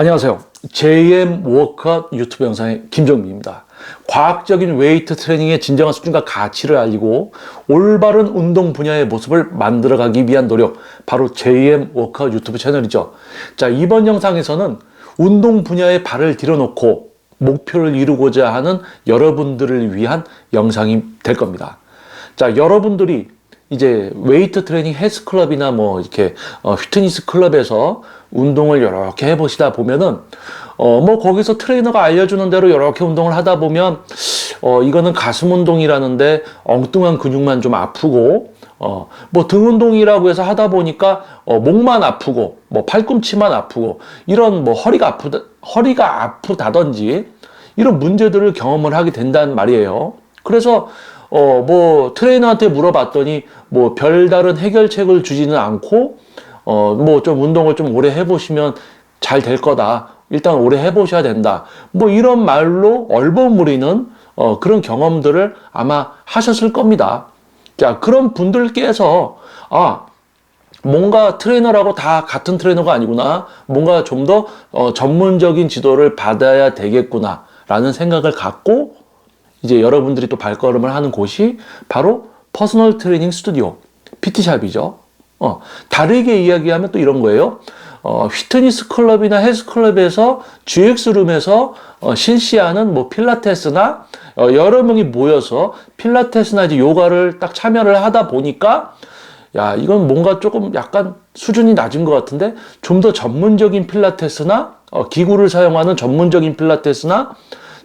안녕하세요. JM 워크아웃 유튜브 영상의 김정민입니다. 과학적인 웨이트 트레이닝의 진정한 수준과 가치를 알리고 올바른 운동 분야의 모습을 만들어가기 위한 노력, 바로 JM 워크아웃 유튜브 채널이죠. 자, 이번 영상에서는 운동 분야에 발을 들여놓고 목표를 이루고자 하는 여러분들을 위한 영상이 될 겁니다. 자, 여러분들이 이제 웨이트 트레이닝 헬스클럽이나 뭐 이렇게 피트니스 클럽에서 운동을 이렇게 해보시다 보면은 뭐 거기서 트레이너가 알려주는 대로 이렇게 운동을 하다 보면 이거는 가슴 운동이라는데 엉뚱한 근육만 좀 아프고 뭐 등 운동이라고 해서 하다 보니까 목만 아프고 뭐 팔꿈치만 아프고 이런 뭐 허리가 아프다든지 이런 문제들을 경험을 하게 된단 말이에요. 그래서 뭐 트레이너한테 물어봤더니 뭐 별다른 해결책을 주지는 않고 뭐 좀 운동을 좀 오래 해보시면 잘 될 거다. 일단 오래 해보셔야 된다. 뭐 이런 말로 얼버무리는 그런 경험들을 아마 하셨을 겁니다. 자, 그런 분들께서 뭔가 트레이너라고 다 같은 트레이너가 아니구나. 뭔가 좀 더 전문적인 지도를 받아야 되겠구나 라는 생각을 갖고 이제 여러분들이 또 발걸음을 하는 곳이 바로 퍼스널 트레이닝 스튜디오, PT샵이죠. 다르게 이야기하면 또 이런 거예요. 피트니스 클럽이나 헬스 클럽에서 GX룸에서 실시하는 뭐 필라테스나 여러 명이 모여서 필라테스나 이제 요가를 딱 참여를 하다 보니까 야, 이건 뭔가 조금 약간 수준이 낮은 것 같은데 좀 더 전문적인 필라테스나 기구를 사용하는 전문적인 필라테스나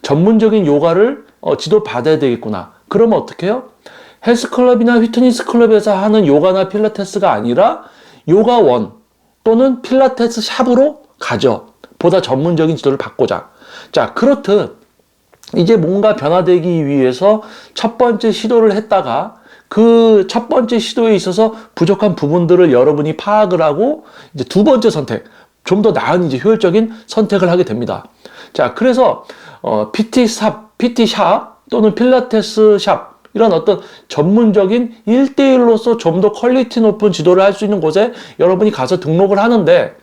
전문적인 요가를 지도받아야 되겠구나. 그러면 어떻게 해요? 헬스클럽이나 피트니스 클럽에서 하는 요가나 필라테스가 아니라 요가원 또는 필라테스 샵으로 가죠. 보다 전문적인 지도를 받고자. 자, 그렇듯 이제 뭔가 변화되기 위해서 첫 번째 시도를 했다가 그 첫 번째 시도에 있어서 부족한 부분들을 여러분이 파악을 하고 이제 두 번째 선택, 좀 더 나은 이제 효율적인 선택을 하게 됩니다. 자, 그래서 PT샵 또는 필라테스 샵 이런 어떤 전문적인 1대1로서 좀 더 퀄리티 높은 지도를 할 수 있는 곳에 여러분이 가서 등록을 하는데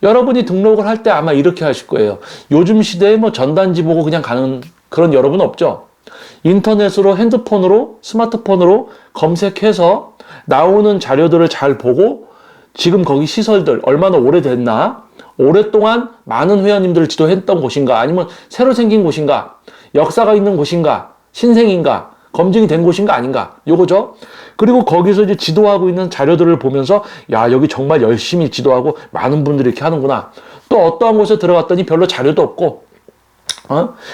여러분이 등록을 할 때 아마 이렇게 하실 거예요. 요즘 시대에 뭐 전단지 보고 그냥 가는 그런 여러분 없죠? 인터넷으로 핸드폰으로 스마트폰으로 검색해서 나오는 자료들을 잘 보고 지금 거기 시설들 얼마나 오래됐나 오랫동안 많은 회원님들을 지도했던 곳인가 아니면 새로 생긴 곳인가 역사가 있는 곳인가 신생인가 검증이 된 곳인가 아닌가 요거죠. 그리고 거기서 이제 지도하고 있는 자료들을 보면서 야, 여기 정말 열심히 지도하고 많은 분들이 이렇게 하는구나. 또 어떠한 곳에 들어갔더니 별로 자료도 없고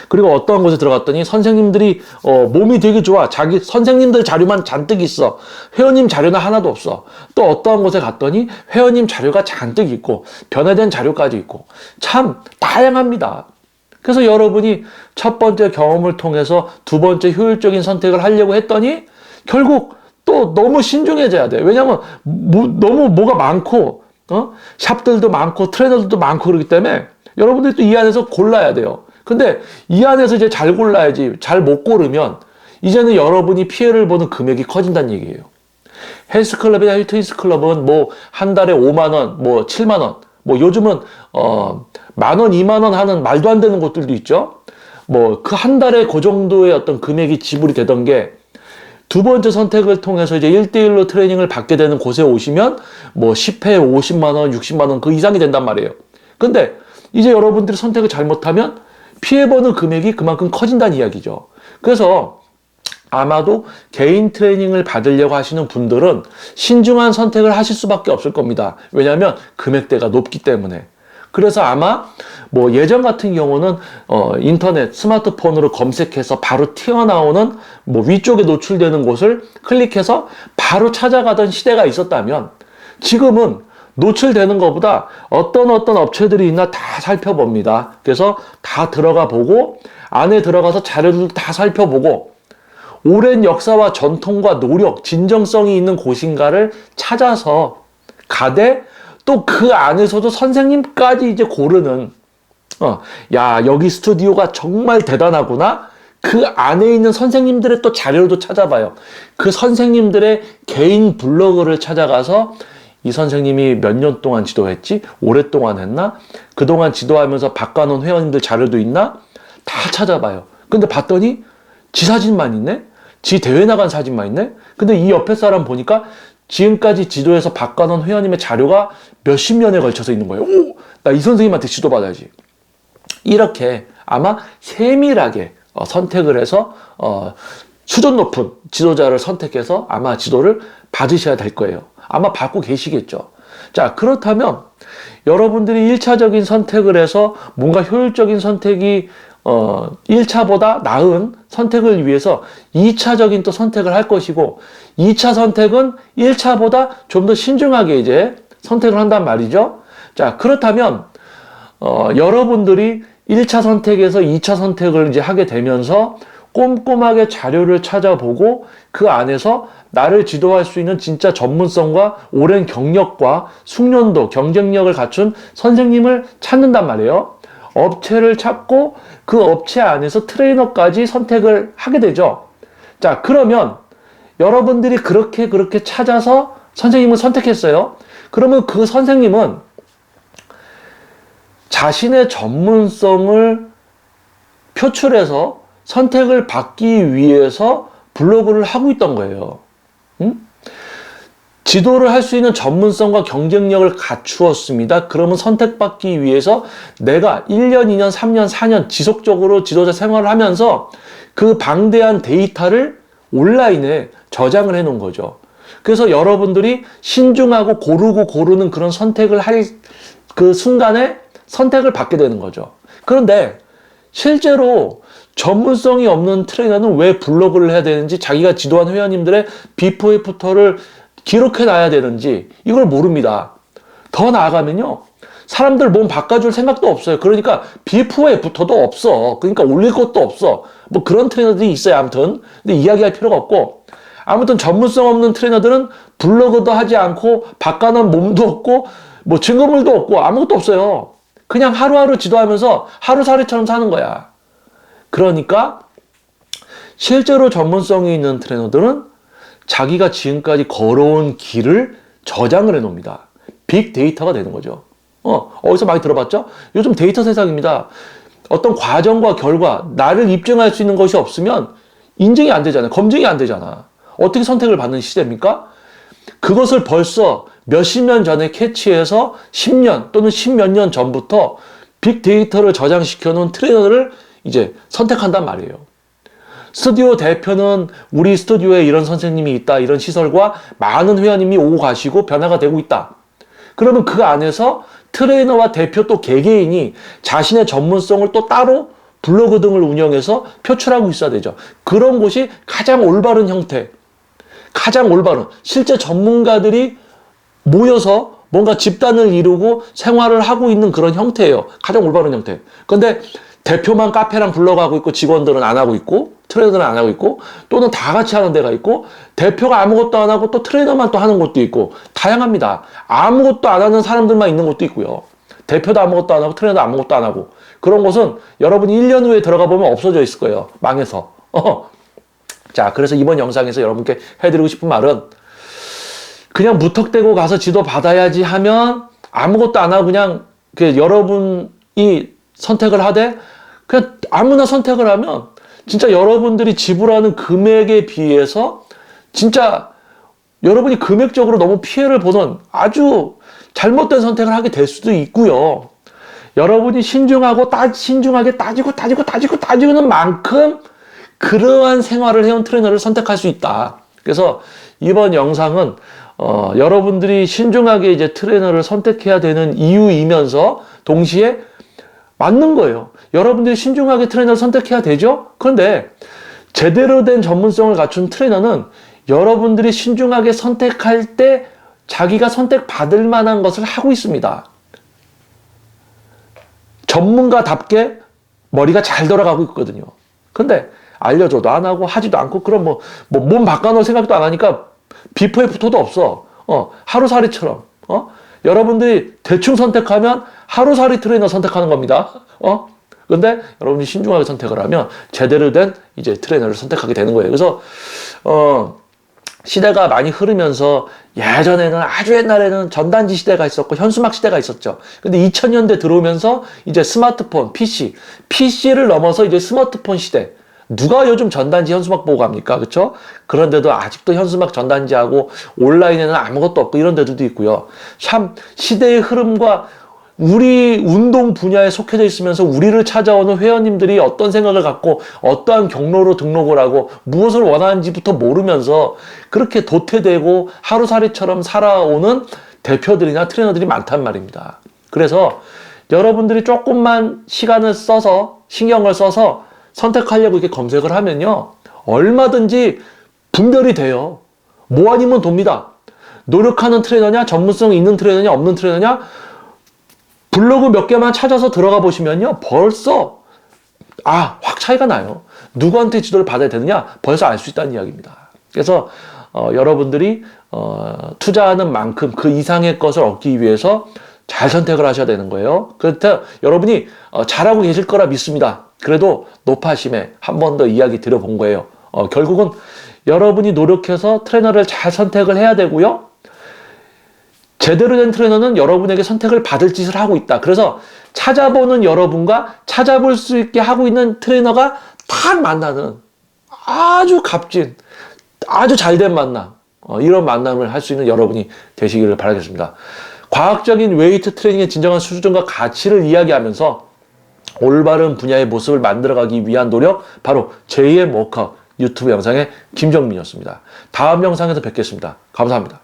그리고 어떠한 곳에 들어갔더니 선생님들이 몸이 되게 좋아. 자기 선생님들 자료만 잔뜩 있어. 회원님 자료는 하나도 없어. 또 어떠한 곳에 갔더니 회원님 자료가 잔뜩 있고 변화된 자료까지 있고 참 다양합니다. 그래서 여러분이 첫 번째 경험을 통해서 두 번째 효율적인 선택을 하려고 했더니 결국 또 너무 신중해져야 돼. 왜냐면 너무 뭐가 많고 샵들도 많고 트레이너들도 많고 그러기 때문에 여러분들이 또 이 안에서 골라야 돼요. 근데 이 안에서 이제 잘 골라야지. 잘 못 고르면 이제는 여러분이 피해를 보는 금액이 커진다는 얘기예요. 헬스클럽이나 피트니스 클럽은 뭐 한 달에 5만 원, 뭐 7만 원, 뭐 요즘은 만 원, 2만 원 하는 말도 안 되는 곳들도 있죠. 뭐 그 한 달에 그 정도의 어떤 금액이 지불이 되던 게 두 번째 선택을 통해서 이제 1대1로 트레이닝을 받게 되는 곳에 오시면 뭐 10회에 50만 원, 60만 원 그 이상이 된단 말이에요. 근데 이제 여러분들이 선택을 잘못하면 피해보는 금액이 그만큼 커진다는 이야기죠. 그래서 아마도 개인 트레이닝을 받으려고 하시는 분들은 신중한 선택을 하실 수밖에 없을 겁니다. 왜냐하면 금액대가 높기 때문에. 그래서 아마 뭐 예전 같은 경우는 인터넷 스마트폰으로 검색해서 바로 튀어나오는 뭐 위쪽에 노출되는 곳을 클릭해서 바로 찾아가던 시대가 있었다면 지금은 노출되는 것보다 어떤 업체들이 있나 다 살펴봅니다. 그래서 다 들어가 보고 안에 들어가서 자료들도 다 살펴보고 오랜 역사와 전통과 노력, 진정성이 있는 곳인가를 찾아서 가되 또 그 안에서도 선생님까지 이제 고르는 야, 여기 스튜디오가 정말 대단하구나. 그 안에 있는 선생님들의 또 자료도 찾아봐요. 그 선생님들의 개인 블로그를 찾아가서 이 선생님이 몇 년 동안 지도했지? 오랫동안 했나? 그동안 지도하면서 바꿔놓은 회원님들 자료도 있나? 다 찾아봐요. 근데 봤더니 지 사진만 있네? 지 대회 나간 사진만 있네? 근데 이 옆에 사람 보니까 지금까지 지도해서 바꿔놓은 회원님의 자료가 몇십 년에 걸쳐서 있는 거예요. 오! 나 이 선생님한테 지도받아야지. 이렇게 아마 세밀하게 선택을 해서 수준 높은 지도자를 선택해서 아마 지도를 받으셔야 될 거예요. 아마 받고 계시겠죠. 자, 그렇다면 여러분들이 1차적인 선택을 해서 뭔가 효율적인 선택이 1차보다 나은 선택을 위해서 2차적인 또 선택을 할 것이고 2차 선택은 1차보다 좀 더 신중하게 이제 선택을 한단 말이죠. 자, 그렇다면 여러분들이 1차 선택에서 2차 선택을 이제 하게 되면서 꼼꼼하게 자료를 찾아보고 그 안에서 나를 지도할 수 있는 진짜 전문성과 오랜 경력과 숙련도, 경쟁력을 갖춘 선생님을 찾는단 말이에요. 업체를 찾고 그 업체 안에서 트레이너까지 선택을 하게 되죠. 자, 그러면 여러분들이 그렇게 찾아서 선생님을 선택했어요. 그러면 그 선생님은 자신의 전문성을 표출해서 선택을 받기 위해서 블로그를 하고 있던 거예요. 지도를 할 수 있는 전문성과 경쟁력을 갖추었습니다. 그러면 선택받기 위해서 내가 1년, 2년, 3년, 4년 지속적으로 지도자 생활을 하면서 그 방대한 데이터를 온라인에 저장을 해 놓은 거죠. 그래서 여러분들이 신중하고 고르는 그런 선택을 할 그 순간에 선택을 받게 되는 거죠. 그런데 실제로 전문성이 없는 트레이너는 왜 블로그를 해야 되는지, 자기가 지도한 회원님들의 비포 애프터를 기록해 놔야 되는지 이걸 모릅니다. 더 나아가면요, 사람들 몸 바꿔줄 생각도 없어요. 그러니까 비포 애프터도 없어. 그러니까 올릴 것도 없어. 뭐 그런 트레이너들이 있어요. 아무튼 근데 이야기할 필요가 없고, 아무튼 전문성 없는 트레이너들은 블로그도 하지 않고 바꿔놓은 몸도 없고 뭐 증거물도 없고 아무것도 없어요. 그냥 하루하루 지도하면서 하루살이처럼 사는 거야. 그러니까 실제로 전문성이 있는 트레이너들은 자기가 지금까지 걸어온 길을 저장을 해 놓습니다. 빅데이터가 되는 거죠. 어디서 많이 들어봤죠? 요즘 데이터 세상입니다. 어떤 과정과 결과, 나를 입증할 수 있는 것이 없으면 인증이 안 되잖아요. 검증이 안 되잖아. 어떻게 선택을 받는 시대입니까? 그것을 벌써 몇십 년 전에 캐치해서 10년 또는 10몇 년 전부터 빅데이터를 저장시켜 놓은 트레이너를 이제 선택한단 말이에요. 스튜디오 대표는 우리 스튜디오에 이런 선생님이 있다, 이런 시설과 많은 회원님이 오고 가시고 변화가 되고 있다. 그러면 그 안에서 트레이너와 대표 또 개개인이 자신의 전문성을 또 따로 블로그 등을 운영해서 표출하고 있어야 되죠. 그런 곳이 가장 올바른 형태, 가장 올바른, 실제 전문가들이 모여서 뭔가 집단을 이루고 생활을 하고 있는 그런 형태예요. 가장 올바른 형태. 그런데 대표만 카페랑 블로그 하고 있고 직원들은 안 하고 있고 트레이너들은 안 하고 있고, 또는 다 같이 하는 데가 있고, 대표가 아무것도 안 하고 또 트레이너만 또 하는 곳도 있고, 다양합니다. 아무것도 안 하는 사람들만 있는 곳도 있고요. 대표도 아무것도 안 하고 트레이너도 아무것도 안 하고, 그런 곳은 여러분이 1년 후에 들어가 보면 없어져 있을 거예요. 망해서. 자, 그래서 이번 영상에서 여러분께 해드리고 싶은 말은, 그냥 무턱대고 가서 지도 받아야지 하면 아무것도 안 하고 그냥 여러분이 선택을 하되, 그냥 아무나 선택을 하면 진짜 여러분들이 지불하는 금액에 비해서 진짜 여러분이 금액적으로 너무 피해를 보는 아주 잘못된 선택을 하게 될 수도 있고요. 여러분이 신중하게 따지고는 만큼 그러한 생활을 해온 트레이너를 선택할 수 있다. 그래서 이번 영상은 여러분들이 신중하게 이제 트레이너를 선택해야 되는 이유이면서 동시에 맞는 거예요. 여러분들이 신중하게 트레이너를 선택해야 되죠? 그런데 제대로 된 전문성을 갖춘 트레이너는 여러분들이 신중하게 선택할 때 자기가 선택받을 만한 것을 하고 있습니다. 전문가답게 머리가 잘 돌아가고 있거든요. 근데 알려줘도 안 하고 하지도 않고, 그럼 몸 바꿔놓을 생각도 안 하니까 비포 애프터도 없어. 하루살이처럼. 여러분들이 대충 선택하면 하루살이 트레이너 선택하는 겁니다. 근데 여러분이 신중하게 선택을 하면 제대로 된 이제 트레이너를 선택하게 되는 거예요. 그래서 시대가 많이 흐르면서 예전에는 아주 옛날에는 전단지 시대가 있었고 현수막 시대가 있었죠. 근데 2000년대 들어오면서 이제 스마트폰, PC를 넘어서 이제 스마트폰 시대. 누가 요즘 전단지 현수막 보고 갑니까? 그렇죠? 그런데도 아직도 현수막 전단지하고 온라인에는 아무것도 없고 이런 데들도 있고요. 참 시대의 흐름과 우리 운동 분야에 속해져 있으면서 우리를 찾아오는 회원님들이 어떤 생각을 갖고 어떠한 경로로 등록을 하고 무엇을 원하는지부터 모르면서 그렇게 도태되고 하루살이처럼 살아오는 대표들이나 트레이너들이 많단 말입니다. 그래서 여러분들이 조금만 시간을 써서 신경을 써서 선택하려고 이렇게 검색을 하면요, 얼마든지 분별이 돼요. 뭐 아니면 돕니다. 노력하는 트레이너냐, 전문성 있는 트레이너냐, 없는 트레이너냐, 블로그 몇 개만 찾아서 들어가 보시면요, 벌써 확 차이가 나요. 누구한테 지도를 받아야 되느냐, 벌써 알 수 있다는 이야기입니다. 그래서 여러분들이 투자하는 만큼 그 이상의 것을 얻기 위해서 잘 선택을 하셔야 되는 거예요. 그렇다 여러분이 잘하고 계실 거라 믿습니다. 그래도 노파심에 한 번 더 이야기 드려본 거예요. 결국은 여러분이 노력해서 트레이너를 잘 선택을 해야 되고요. 제대로 된 트레이너는 여러분에게 선택을 받을 짓을 하고 있다. 그래서 찾아보는 여러분과 찾아볼 수 있게 하고 있는 트레이너가 딱 만나는 아주 값진, 아주 잘된 만남, 이런 만남을 할 수 있는 여러분이 되시기를 바라겠습니다. 과학적인 웨이트 트레이닝의 진정한 수준과 가치를 이야기하면서 올바른 분야의 모습을 만들어가기 위한 노력, 바로 제2의 워크아웃 유튜브 영상의 김정민이었습니다. 다음 영상에서 뵙겠습니다. 감사합니다.